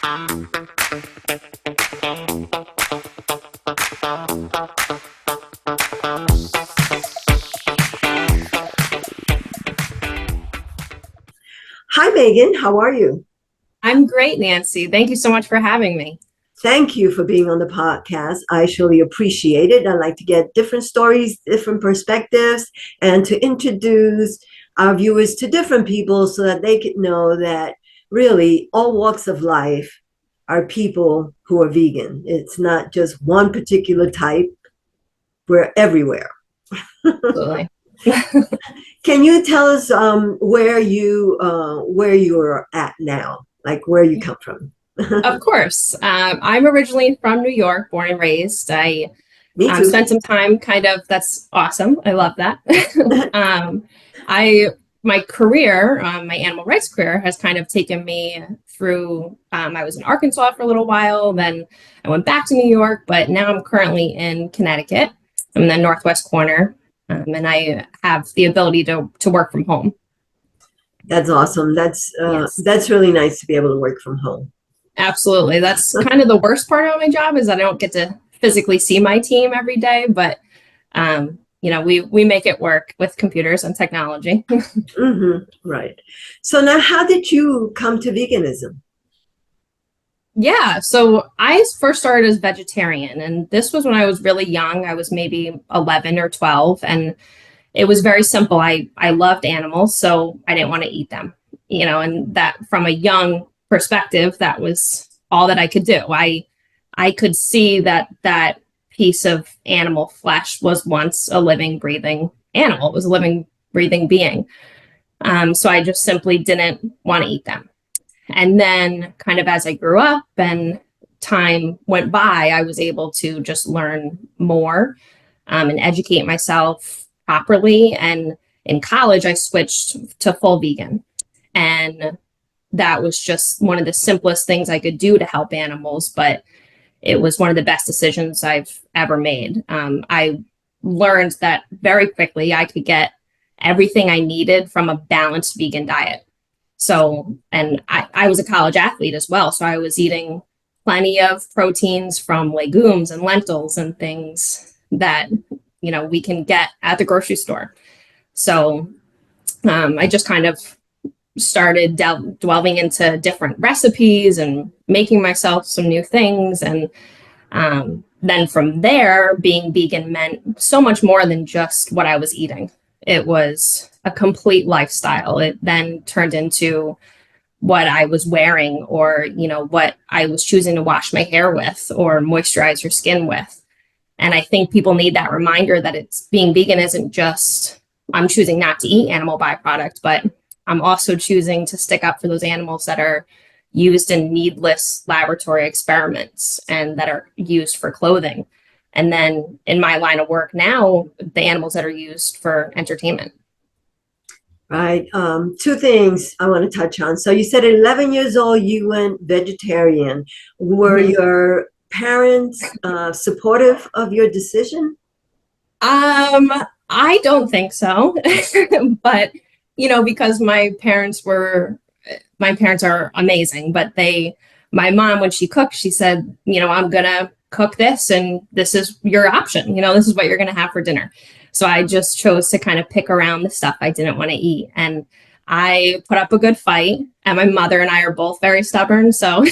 Hi, Megan. How are you? I'm great, Nancy. Thank you so much for having me. Thank you for being on the podcast. I surely appreciate it. I like to get different stories, different perspectives, and to introduce our viewers to different people so that they could know that really all walks of life are people who are vegan. It's not just one particular type, we're everywhere. Absolutely. Can you tell us where you're at now, like where you come from? Of course. I'm originally from New York, born and raised. I Me too. spent some time that's awesome. I love that. um, I my career, my animal rights career, has kind of taken me through. I was in Arkansas for a little while, then I went back to New York, but now I'm currently in Connecticut. I'm in the northwest corner, and I have the ability to work from home. That's awesome. Yes. That's really nice to be able to work from home. Absolutely. That's kind of the worst part of my job is I don't get to physically see my team every day, but we make it work with computers and technology. Right. So now, how did you come to veganism? Yeah, so I first started as vegetarian, and this was when I was really young. I was maybe 11 or 12, and it was very simple. I loved animals, so I didn't want to eat them, and that from a young perspective, that was all that I could do. I could see that piece of animal flesh was once a living, breathing animal. It was a living, breathing being. So I just simply didn't want to eat them. And then, kind of as I grew up and time went by, I was able to just learn more and educate myself properly. And in college, I switched to full vegan. And that was just one of the simplest things I could do to help animals, but it was one of the best decisions I've ever made. I learned that very quickly I could get everything I needed from a balanced vegan diet. So, and I was a college athlete as well. So I was eating plenty of proteins from legumes and lentils and things that, we can get at the grocery store. So I just kind of started delving into different recipes and making myself some new things. And then from there, being vegan meant so much more than just what I was eating. It was a complete lifestyle. It then turned into what I was wearing or, what I was choosing to wash my hair with or moisturize your skin with. And I think people need that reminder that it's being vegan isn't just I'm choosing not to eat animal byproduct, but I'm also choosing to stick up for those animals that are used in needless laboratory experiments and that are used for clothing. And then in my line of work now, the animals that are used for entertainment. Right. Two things I want to touch on. So you said at 11 years old, you went vegetarian. Were Mhm. your parents supportive of your decision? Um, I don't think so, but because my parents are amazing, but my mom, when she cooked, she said, I'm gonna cook this and this is your option. This is what you're gonna have for dinner. So I just chose to kind of pick around the stuff I didn't want to eat. And I put up a good fight. And my mother and I are both very stubborn. So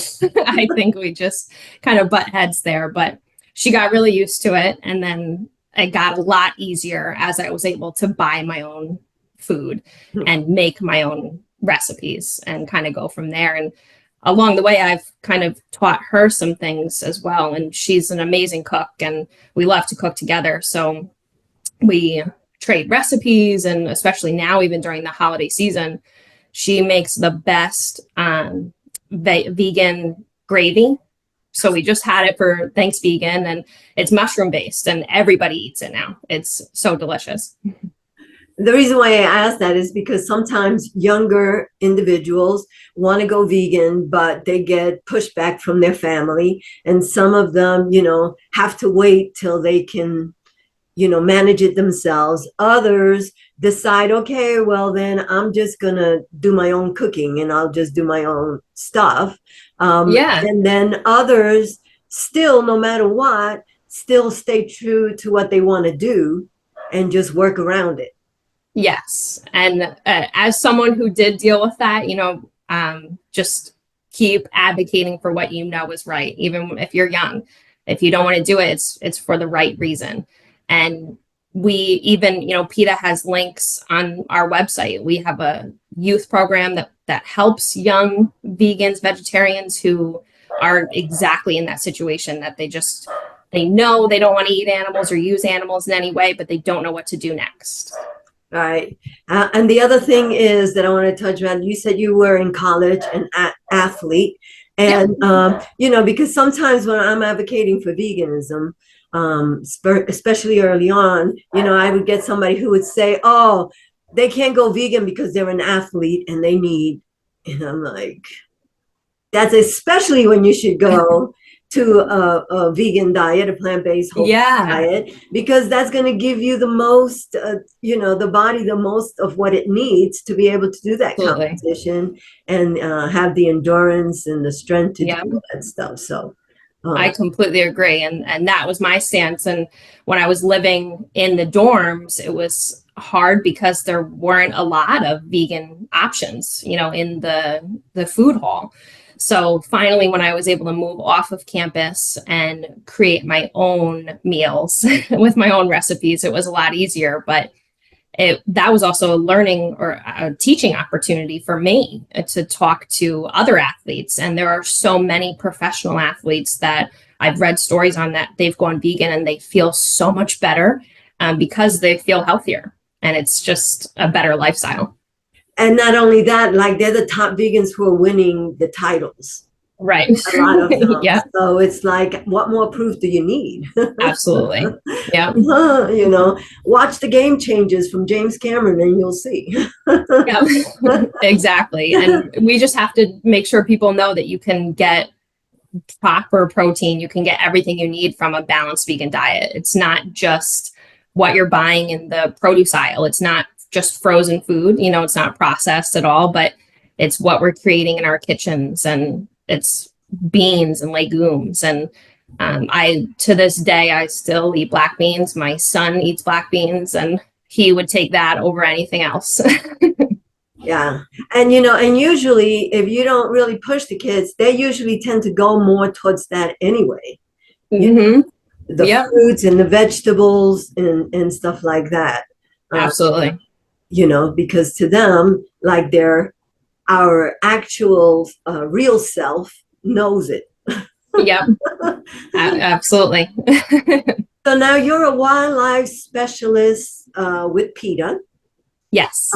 I think we just kind of butt heads there. But she got really used to it. And then it got a lot easier as I was able to buy my own food and make my own recipes and kind of go from there. And along the way, I've kind of taught her some things as well. And she's an amazing cook and we love to cook together. So we trade recipes. And especially now, even during the holiday season, she makes the best vegan gravy. So we just had it for Thanksgiving and it's mushroom based and everybody eats it now. It's so delicious. The reason why I ask that is because sometimes younger individuals want to go vegan, but they get pushback from their family. And some of them, have to wait till they can manage it themselves. Others decide, okay, well, then I'm just going to do my own cooking and I'll just do my own stuff. Yeah. And then others still, no matter what, still stay true to what they want to do and just work around it. Yes. And as someone who did deal with that, just keep advocating for what you know is right, even if you're young. If you don't want to do it, it's for the right reason. And we even, PETA has links on our website. We have a youth program that helps young vegans, vegetarians who are exactly in that situation, that they know they don't want to eat animals or use animals in any way, but they don't know what to do next. Right. And the other thing is that I want to touch on, you said you were in college, an athlete. Yep. And, because sometimes when I'm advocating for veganism, especially early on, I would get somebody who would say, oh, they can't go vegan because they're an athlete and they need, and I'm like, that's especially when you should go to a vegan diet, a plant-based whole diet, because that's going to give you the most, the body, the most of what it needs to be able to do that competition and have the endurance and the strength to do that stuff. So I completely agree. And that was my stance. And when I was living in the dorms, it was hard because there weren't a lot of vegan options, in the food hall. So finally, when I was able to move off of campus and create my own meals with my own recipes, it was a lot easier. But that was also a learning or a teaching opportunity for me to talk to other athletes. And there are so many professional athletes that I've read stories on that they've gone vegan and they feel so much better because they feel healthier. And it's just a better lifestyle. And not only that, like they're the top vegans who are winning the titles. Right. A lot of them. Yeah. So it's like, what more proof do you need? Absolutely. Yeah. Watch the Game Changers from James Cameron and you'll see. Yeah. Exactly. And we just have to make sure people know that you can get proper protein. You can get everything you need from a balanced vegan diet. It's not just what you're buying in the produce aisle. It's not just frozen food. It's not processed at all, but it's what we're creating in our kitchens, and it's beans and legumes. And to this day, I still eat black beans. My son eats black beans, and he would take that over anything else. Yeah. And, and usually if you don't really push the kids, they usually tend to go more towards that anyway. Mm-hmm. The fruits and the vegetables and stuff like that. Absolutely. Because to them, like our actual real self knows it. Yep. Absolutely. So now you're a wildlife specialist with PETA. Yes.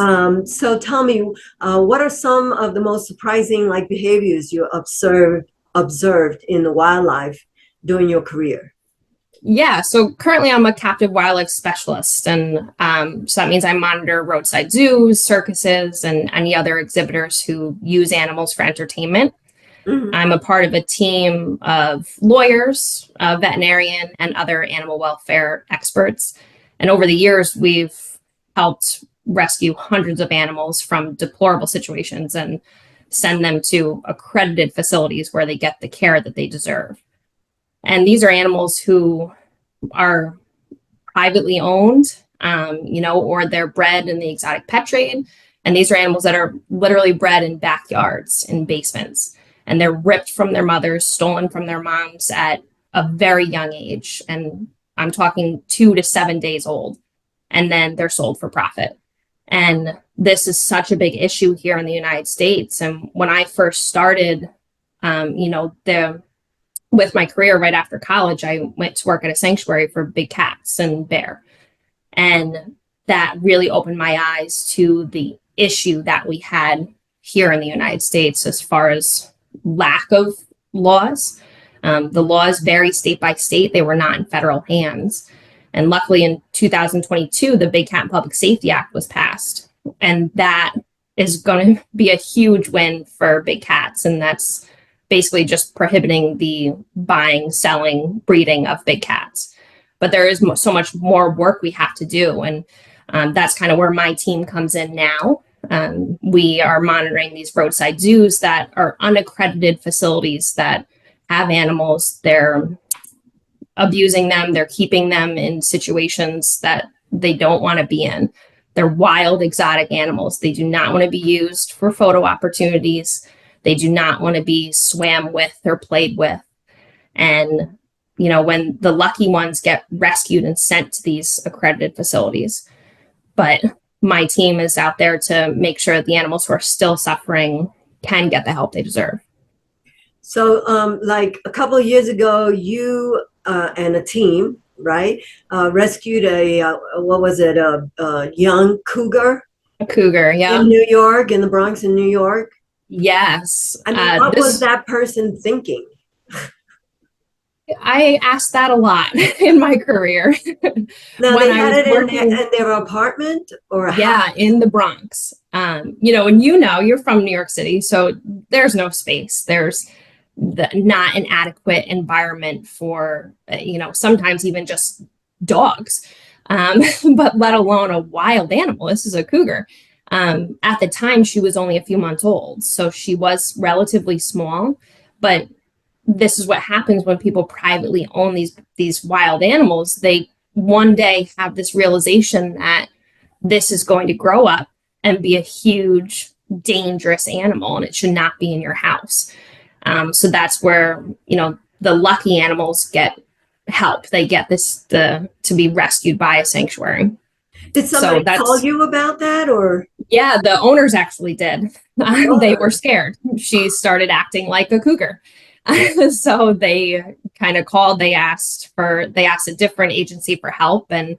So tell me, what are some of the most surprising behaviors you observed in the wildlife during your career? Yeah, so currently I'm a captive wildlife specialist, and so that means I monitor roadside zoos, circuses, and any other exhibitors who use animals for entertainment. Mm-hmm. I'm a part of a team of lawyers, a veterinarian, and other animal welfare experts. And over the years, we've helped rescue hundreds of animals from deplorable situations and send them to accredited facilities where they get the care that they deserve. And these are animals who are privately owned, or they're bred in the exotic pet trade. And these are animals that are literally bred in backyards, in basements. And they're ripped from their mothers, stolen from their moms at a very young age. And I'm talking 2 to 7 days old. And then they're sold for profit. And this is such a big issue here in the United States. And when I first started, with my career right after college, I went to work at a sanctuary for big cats and bear. And that really opened my eyes to the issue that we had here in the United States as far as lack of laws. The laws vary state by state. They were not in federal hands. And luckily in 2022, the Big Cat Public Safety Act was passed. And that is going to be a huge win for big cats. And that's basically just prohibiting the buying, selling, breeding of big cats. but there is so much more work we have to do. And that's kind of where my team comes in now. We are monitoring these roadside zoos that are unaccredited facilities that have animals. They're abusing them. They're keeping them in situations that they don't want to be in. They're wild, exotic animals. They do not want to be used for photo opportunities. They do not want to be swam with or played with. And, you know, when the lucky ones get rescued and sent to these accredited facilities. But my team is out there to make sure that the animals who are still suffering can get the help they deserve. So, like a couple of years ago, you and a team, right, rescued what was it, a young cougar A cougar, yeah. in New York, in the Bronx in New York. Yes. I mean, what was that person thinking? I asked that a lot in my career. Now, when they I had was it working, in their apartment or a yeah, house? in the Bronx. You know, and you know, you're from New York City, so there's no space. There's not an adequate environment for, you know, sometimes even just dogs, but let alone a wild animal. This is a cougar. At the time, she was only a few months old, so she was relatively small, but this is what happens when people privately own these wild animals. They one day have this realization that this is going to grow up and be a huge, dangerous animal, and it should not be in your house. So that's where, you know, the lucky animals get help. They get to be rescued by a sanctuary. Did So somebody call that's, you about that, or? yeah, the owners actually did. They Oh, were scared. She started acting like a cougar. So they kind of called, they asked a different agency for help. And,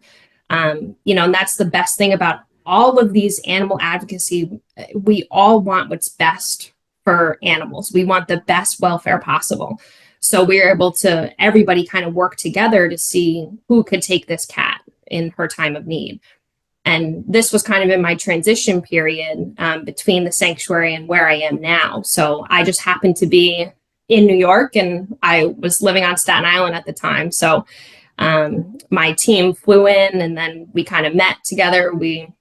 you know, and that's the best thing about all of these animal advocacy. We all want what's best for animals. We want the best welfare possible. So we were able to, everybody kind of work together to see who could take this cat in her time of need. And this was kind of in my transition period between the sanctuary and where I am now. So I just happened to be in New York, and I was living on Staten Island at the time. So my team flew in, and then we kind of met together. We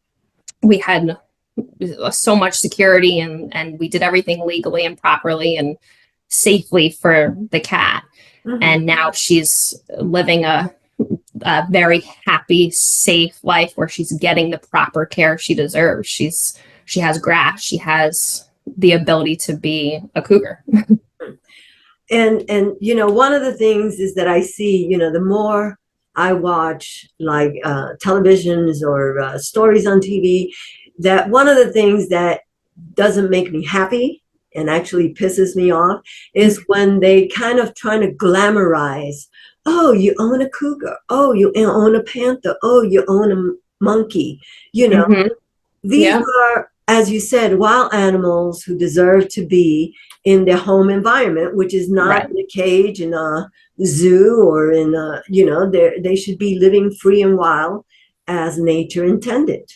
had so much security, and we did everything legally and properly and safely for the cat. mhm. And now she's living a very happy, safe life where she's getting the proper care she deserves. She has grass. She has the ability to be a cougar. And you know, one of the things is that I see, you know, the more I watch like televisions or stories on TV, that one of the things that doesn't make me happy and actually pisses me off is when they kind of trying to glamorize, oh, you own a cougar, oh, you own a panther, oh, you own a monkey. You know, Mm-hmm. these Yeah, are, as you said, wild animals who deserve to be in their home environment, which is not right. in a cage, in a zoo, or in a, you know, they should be living free and wild as nature intended.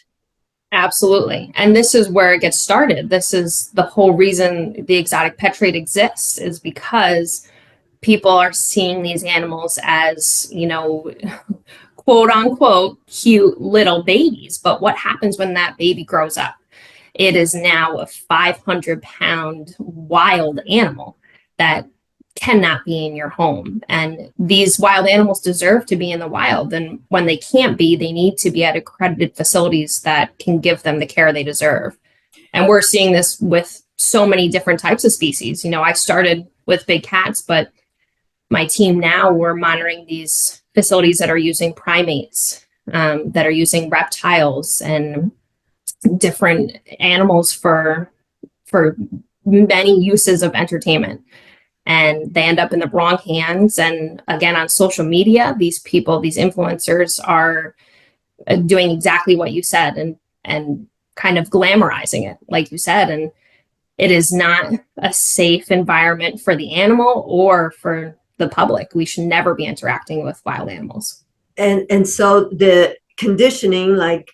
Absolutely. And this is where it gets started. This is the whole reason the exotic pet trade exists, is because people are seeing these animals as, you know, quote unquote, cute little babies. But what happens when that baby grows up? It is now a 500-pound wild animal that cannot be in your home. And these wild animals deserve to be in the wild. And when they can't be, they need to be at accredited facilities that can give them the care they deserve. And we're seeing this with so many different types of species. You know, I started with big cats, but my team now, we're monitoring these facilities that are using primates, that are using reptiles and different animals for many uses of entertainment. And they end up in the wrong hands. And again, on social media, these people, these influencers are doing exactly what you said, and kind of glamorizing it, like you said. And it is not a safe environment for the animal or for the public. We should never be interacting with wild animals. And so the conditioning, like,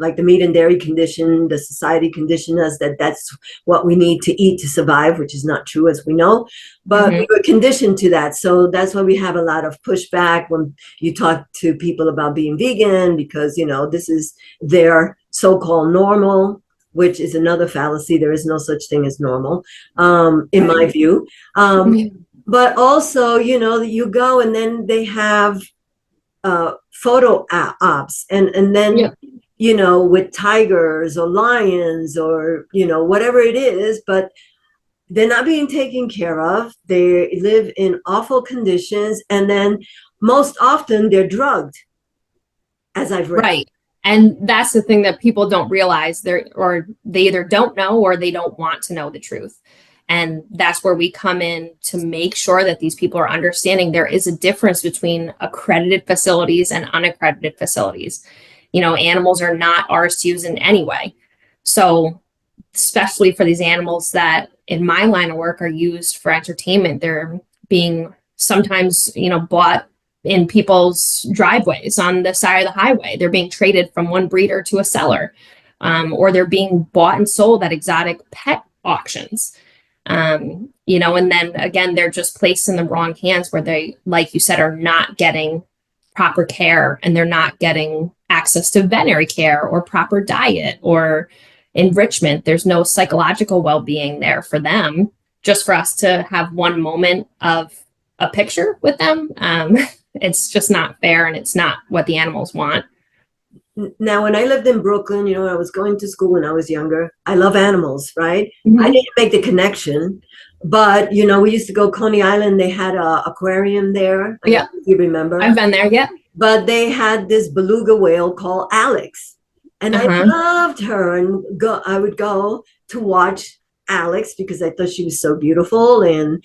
like the meat and dairy condition, the society conditioned us that that's what we need to eat to survive, which is not true, as we know. But we were conditioned to that. So that's why we have a lot of pushback when you talk to people about being vegan, because, this is their so-called normal, which is another fallacy. There is no such thing as normal, in my view. But also, you go and then they have photo ops, and then with tigers or lions or whatever it is, but they're not being taken care of. They live in awful conditions, and then most often they're drugged, as I've read. Right. And that's the thing that people don't realize. They either don't know or they don't want to know the truth. And that's where we come in to make sure that these people are understanding there is a difference between accredited facilities and unaccredited facilities. Animals are not ours to use in any way. So especially for these animals that in my line of work are used for entertainment, they're being sometimes, bought in people's driveways on the side of the highway. They're being traded from one breeder to a seller, or they're being bought and sold at exotic pet auctions. And then again, they're just placed in the wrong hands where they, like you said, are not getting proper care, and they're not getting access to veterinary care or proper diet or enrichment. There's no psychological well-being there for them, just for us to have one moment of a picture with them. It's just not fair, and it's not what the animals want. Now, when I lived in Brooklyn, I was going to school when I was younger. I love animals, right? I didn't make the connection, but we used to go Coney Island. They had an aquarium there. Yeah, if you remember. I've been there. Yeah. But they had this beluga whale called Alex, and I loved her. And I would go to watch Alex because I thought she was so beautiful, and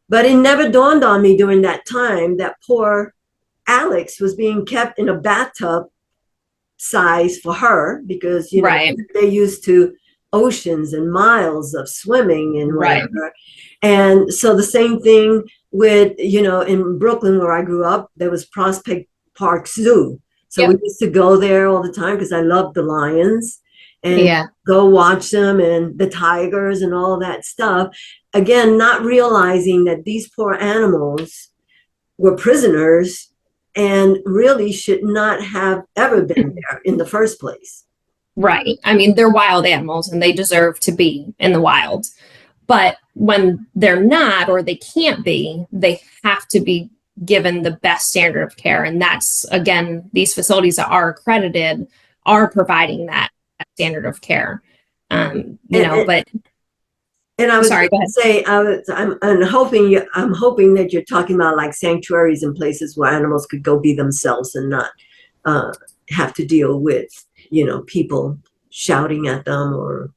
But it never dawned on me during that time that poor Alex was being kept in a bathtub size for her, because they're used to oceans and miles of swimming and whatever. And so the same thing with, in Brooklyn where I grew up, there was Prospect Park Zoo. So we used to go there all the time because I loved the lions and go watch them and the tigers and all that stuff. Again, not realizing that these poor animals were prisoners and really should not have ever been there in the first place. Right. I mean, they're wild animals and they deserve to be in the wild. But when they're not, or they can't be, they have to be given the best standard of care. And that's, again, these facilities that are accredited are providing that standard of care. But and I was sorry, going to say, I'm hoping that you're talking about like sanctuaries and places where animals could go be themselves and not have to deal with, people shouting at them or.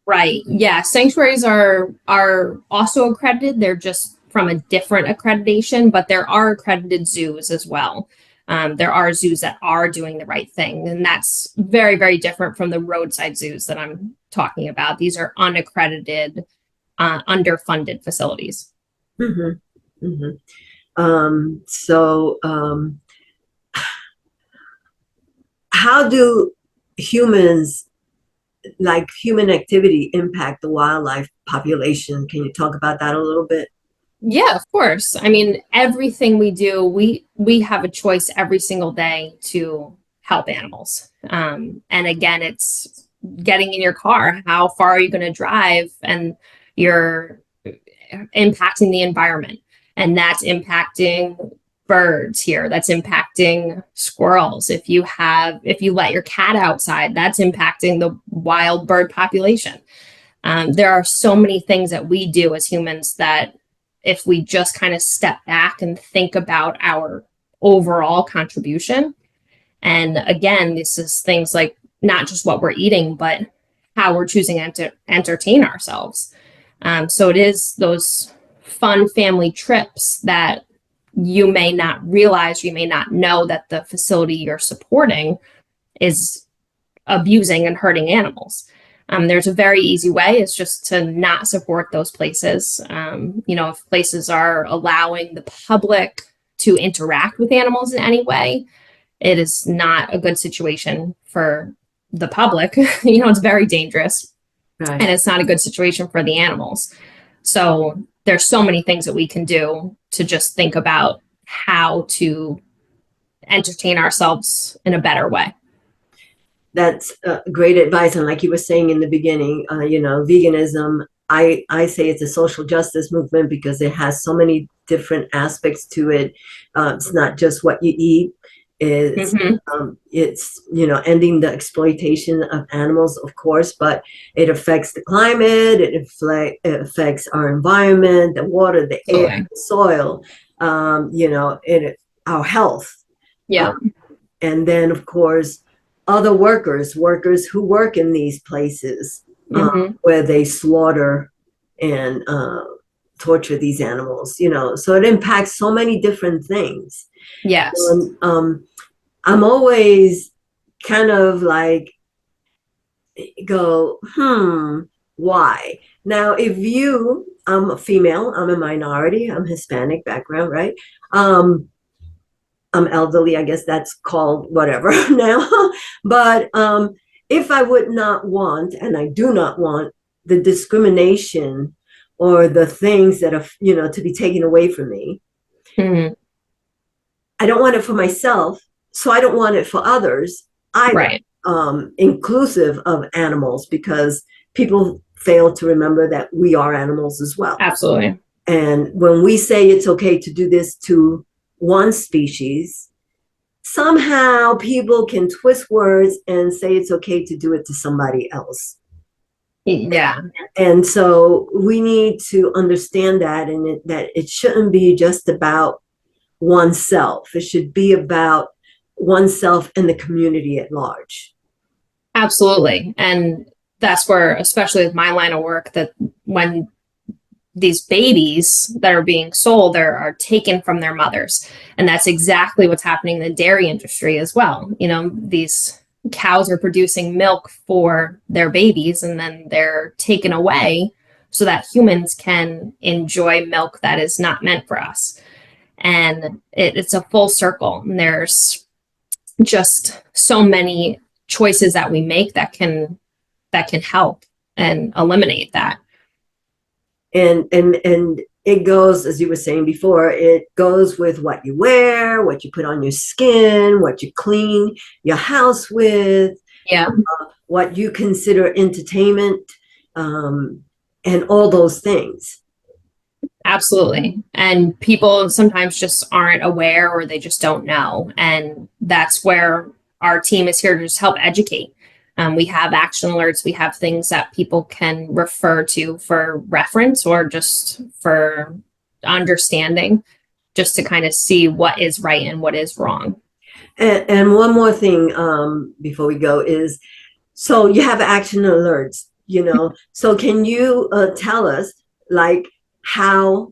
Right. Yeah. Sanctuaries are also accredited. They're just from a different accreditation, but there are accredited zoos as well. There are zoos that are doing the right thing, and that's very, very different from the roadside zoos that I'm talking about. These are unaccredited, underfunded facilities. How do humans, like human activity, impact the wildlife population? Can you talk about that a little bit? Yeah, of course. I mean, everything we do, we have a choice every single day to help animals. And again, it's getting in your car. How far are you going to drive? And you're impacting the environment. And that's impacting birds here. That's impacting squirrels. If you let your cat outside, that's impacting the wild bird population. There are so many things that we do as humans that if we just kind of step back and think about our overall contribution. And again, this is things like not just what we're eating, but how we're choosing to entertain ourselves. So it is those fun family trips that you may not realize, you may not know that the facility you're supporting is abusing and hurting animals. There's a very easy way. It's just to not support those places. If places are allowing the public to interact with animals in any way, it is not a good situation for the public. You know, it's very dangerous, Right. and it's not a good situation for the animals. So there's so many things that we can do to just think about how to entertain ourselves in a better way. That's great advice. And like you were saying in the beginning, veganism, I say it's a social justice movement because it has so many different aspects to it. It's not just what you eat. Mm-hmm. It's ending the exploitation of animals, of course, but it affects the climate. It affects our environment, the water, the air, Absolutely. the soil. Our health. Yeah. And then, of course, other workers who work in these places Mm-hmm. where they slaughter and torture these animals, so it impacts so many different things. Yes. And, I'm always kind of like, go, why? Now, I'm a female, I'm a minority, I'm Hispanic background, right? I'm elderly, I guess that's called whatever now. But if I would not want, and I do not want, the discrimination or the things that are, to be taken away from me, Mm-hmm. I don't want it for myself. So I don't want it for others either, Right. inclusive of animals, because people fail to remember that we are animals as well. Absolutely. And when we say it's okay to do this to one species, somehow people can twist words and say it's okay to do it to somebody else. Yeah. And so we need to understand that, and that it shouldn't be just about oneself. It should be about oneself and the community at large. Absolutely. And that's where, especially with my line of work, that when these babies that are being sold are taken from their mothers. And that's exactly what's happening in the dairy industry as well. You know, these cows are producing milk for their babies, and then they're taken away so that humans can enjoy milk that is not meant for us. And it's a full circle. And there's just so many choices that we make that can help and eliminate that. And it goes, as you were saying before, it goes with what you wear, what you put on your skin, what you clean your house with, Yeah. what you consider entertainment, and all those things. Absolutely. And people sometimes just aren't aware, or they just don't know. And that's where our team is here to just help educate. We have action alerts. We have things that people can refer to for reference or just for understanding, just to kind of see what is right and what is wrong. And one more thing before we go is, so you have action alerts, so can you tell us, like, how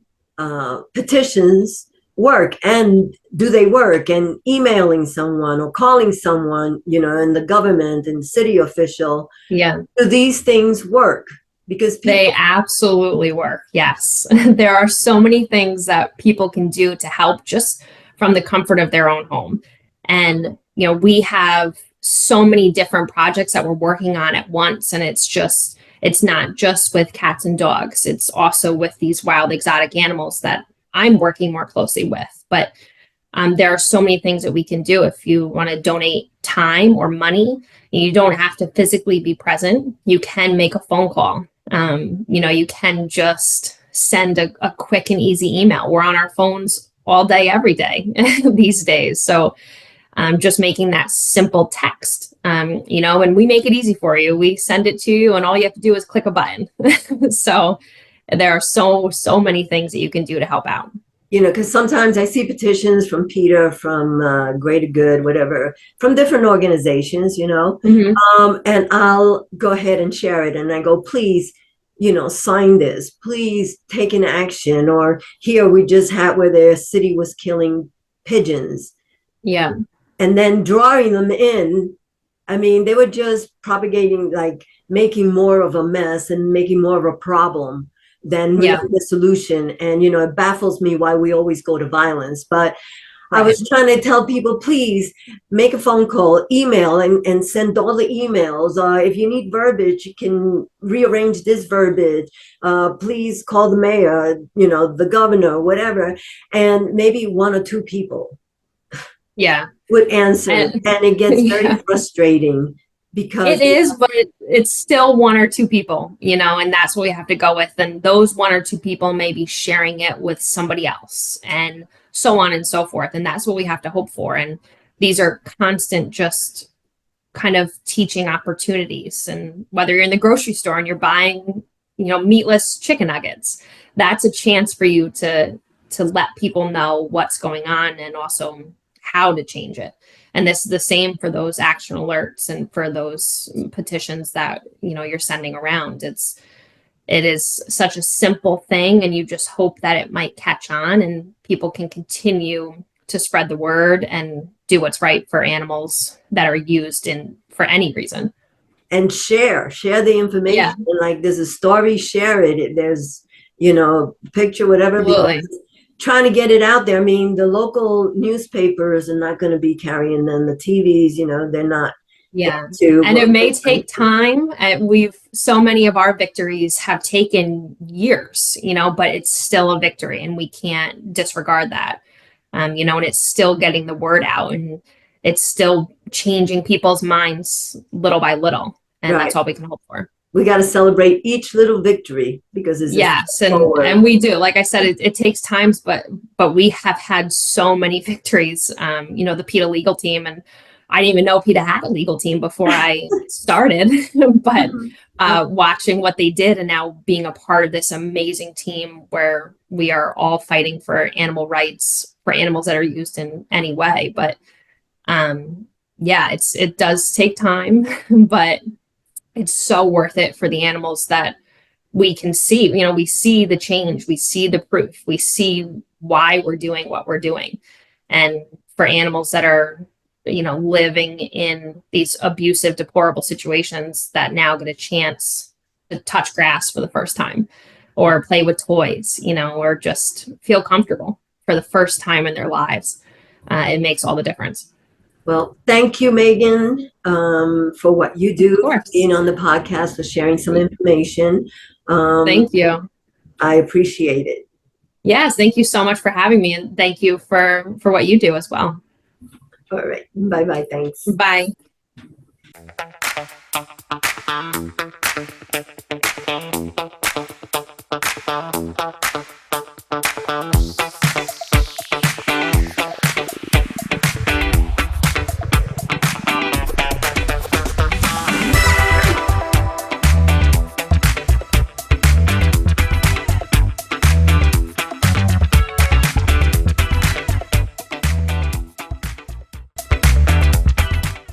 petitions work, and do they work, and emailing someone or calling someone, in the government and city official? Yeah. Do these things work? Because they absolutely work. Yes. There are so many things that people can do to help just from the comfort of their own home. And, we have so many different projects that we're working on at once. And it's not just with cats and dogs. It's also with these wild exotic animals that I'm working more closely with. But there are so many things that we can do. If you want to donate time or money, you don't have to physically be present. You can make a phone call. You can just send a quick and easy email. We're on our phones all day, every day these days. So just making that simple text, and we make it easy for you. We send it to you, and all you have to do is click a button. So there are so many things that you can do to help out. Because sometimes I see petitions from PETA, from Greater Good, whatever, from different organizations, Mm-hmm. And I'll go ahead and share it. And I go, please, sign this, please take an action. Or here we just had where the city was killing pigeons. Yeah. And then drawing them in. I mean, they were just propagating, like making more of a mess and making more of a problem than really the solution. And, it baffles me why we always go to violence. But I Right. was trying to tell people, please make a phone call, email, and send all the emails. If you need verbiage, you can rearrange this verbiage. Please call the mayor, the governor, whatever. And maybe one or two people Yeah. would answer. And And it gets very yeah, frustrating it because, is, but it's still one or two people, and that's what we have to go with. And those one or two people may be sharing it with somebody else and so on and so forth. And that's what we have to hope for. And these are constant, just kind of teaching opportunities. And whether you're in the grocery store and you're buying, meatless chicken nuggets, that's a chance for you to let people know what's going on and also how to change it. And this is the same for those action alerts and for those petitions that you're sending around. It is such a simple thing, and you just hope that it might catch on and people can continue to spread the word and do what's right for animals that are used in for any reason. and share the Yeah, information. Like there's a story, share it. There's, picture, whatever, because absolutely. trying to get it out there. I mean, the local newspapers are not going to be carrying them. The TVs, they're not going Yeah. to. And it may take time. And so many of our victories have taken years, but it's still a victory and we can't disregard that. And it's still getting the word out and it's still changing people's minds little by little. And Right. that's all we can hope for. We got to celebrate each little victory because it's a step Yes, and forward. we do. Like I said, it takes times, but we have had so many victories. The PETA legal team, and I didn't even know PETA had a legal team before I started. But watching what they did, and now being a part of this amazing team where we are all fighting for animal rights for animals that are used in any way. But yeah, it does take time, but it's so worth it for the animals that we can see. We see the change, we see the proof, we see why we're doing what we're doing. And for animals that are living in these abusive, deplorable situations that now get a chance to touch grass for the first time or play with toys, or just feel comfortable for the first time in their lives, it makes all the difference. Well, thank you, Megan, for what you Of do, for course. being on the podcast, for sharing some information. Um, Thank you. I appreciate it. Yes, thank you so much for having me, and thank you for what you do as well. All right. Bye bye. Thanks. Bye.